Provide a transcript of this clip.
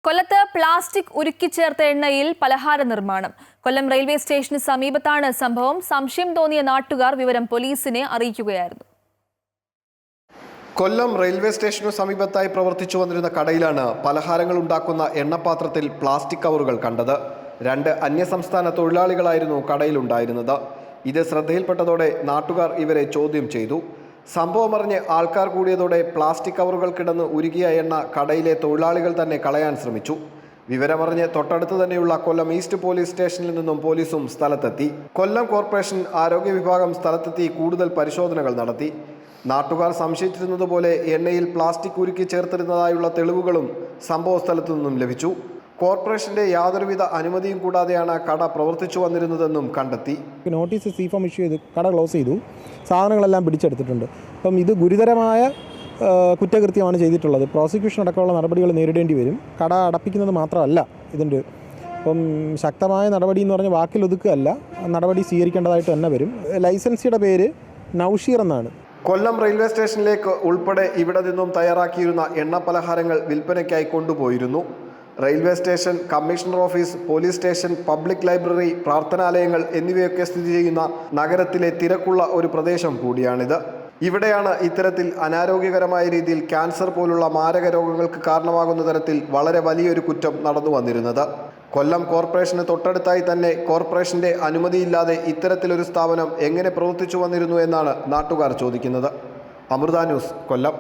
കൊല്ലത്ത് പ്ലാസ്റ്റിക് ഉരുക്കിച്ചേർത്ത എണ്ണയിൽ പലഹാര നിർമ്മാണം. കൊല്ലം റെയിൽവേ സ്റ്റേഷന് സമീപത്താണ് സംഭവം. സംശയം തോന്നിയ നാട്ടുകാർ വിവരം പോലീസിനെ അറിയിക്കുകയായിരുന്നു. കൊല്ലം റെയിൽവേ സ്റ്റേഷനു സമീപത്തായി പ്രവർത്തിച്ചു വന്നിരുന്ന കടയിലാണ് പലഹാരങ്ങൾ ഉണ്ടാക്കുന്ന എണ്ണപാത്രത്തിൽ പ്ലാസ്റ്റിക് കവറുകൾ കണ്ടത്. 2 അന്യസംസ്ഥാന തൊഴിലാളികളായിരുന്നു കടയിലുണ്ടായിരുന്നത്. ഇത് ശ്രദ്ധയിൽപ്പെട്ടതോടെ നാട്ടുകാർ ഇവരെ ചോദ്യം ചെയ്തു. സംഭവമറിഞ്ഞ് ആൾക്കാർ കൂടിയതോടെ പ്ലാസ്റ്റിക് കവറുകൾ കിടന്ന് ഉരുകിയ എണ്ണ കടയിലെ തൊഴിലാളികൾ തന്നെ കളയാൻ ശ്രമിച്ചു. വിവരമറിഞ്ഞ് തൊട്ടടുത്ത് തന്നെയുള്ള കൊല്ലം ഈസ്റ്റ് പോലീസ് സ്റ്റേഷനിൽ നിന്നും പോലീസും സ്ഥലത്തെത്തി. കൊല്ലം കോർപ്പറേഷൻ ആരോഗ്യ വിഭാഗം സ്ഥലത്തെത്തി കൂടുതൽ പരിശോധനകൾ നടത്തി. നാട്ടുകാർ സംശയിച്ചിരുന്നതുപോലെ എണ്ണയിൽ പ്ലാസ്റ്റിക് ഉരുക്കി ചേർത്തിരുന്നതായുള്ള തെളിവുകളും സംഭവ സ്ഥലത്തു നിന്നും ലഭിച്ചു. കോർപ്പറേഷന്റെ യാതൊരുവിധ അനുമതിയും കൂടാതെയാണ് കട പ്രവർത്തിച്ചു വന്നിരുന്നതെന്നും കണ്ടെത്തി. നോട്ടീസ് സീഫം ഇഷ്യൂ ചെയ്ത് കട ക്ലോസ് ചെയ്തു. സാധനങ്ങളെല്ലാം പിടിച്ചെടുത്തിട്ടുണ്ട്. അപ്പം ഇത് ഗുരുതരമായ കുറ്റകൃത്യമാണ് ചെയ്തിട്ടുള്ളത്. പ്രോസിക്യൂഷൻ അടക്കമുള്ള നടപടികൾ നേരിടേണ്ടി വരും. കട അടപ്പിക്കുന്നത് മാത്രമല്ല ഇതിൻ്റെ ശക്തമായ നടപടി എന്ന് പറഞ്ഞാൽ വാക്കിലൊതുക്കുകയല്ല, നടപടി സ്വീകരിക്കേണ്ടതായിട്ട് തന്നെ വരും. ലൈസൻസിയുടെ പേര് നൌഷീർ എന്നാണ്. കൊല്ലം റെയിൽവേ സ്റ്റേഷനിലേക്ക് ഉൾപ്പെടെ ഇവിടെ നിന്നും തയ്യാറാക്കിയിരുന്ന എണ്ണ പലഹാരങ്ങൾ വിൽപ്പനയ്ക്കായി കൊണ്ടുപോയിരുന്നു. Railway station, commissioner office, police station, public library, പ്രാർത്ഥനാലയങ്ങൾ എന്നിവയൊക്കെ സ്ഥിതി ചെയ്യുന്ന നഗരത്തിലെ തിരക്കുള്ള ഒരു പ്രദേശം കൂടിയാണിത്. ഇവിടെയാണ് ഇത്തരത്തിൽ അനാരോഗ്യകരമായ രീതിയിൽ ക്യാൻസർ പോലുള്ള മാരക രോഗങ്ങൾക്ക് കാരണമാകുന്ന തരത്തിൽ വളരെ വലിയൊരു കുറ്റം നടന്നു വന്നിരുന്നത്. കൊല്ലം കോർപ്പറേഷന് തൊട്ടടുത്തായി തന്നെ കോർപ്പറേഷന്റെ അനുമതിയില്ലാതെ ഇത്തരത്തിലൊരു സ്ഥാപനം എങ്ങനെ പ്രവർത്തിച്ചു വന്നിരുന്നു എന്നാണ് നാട്ടുകാർ ചോദിക്കുന്നത്. അമൃത ന്യൂസ്, കൊല്ലം.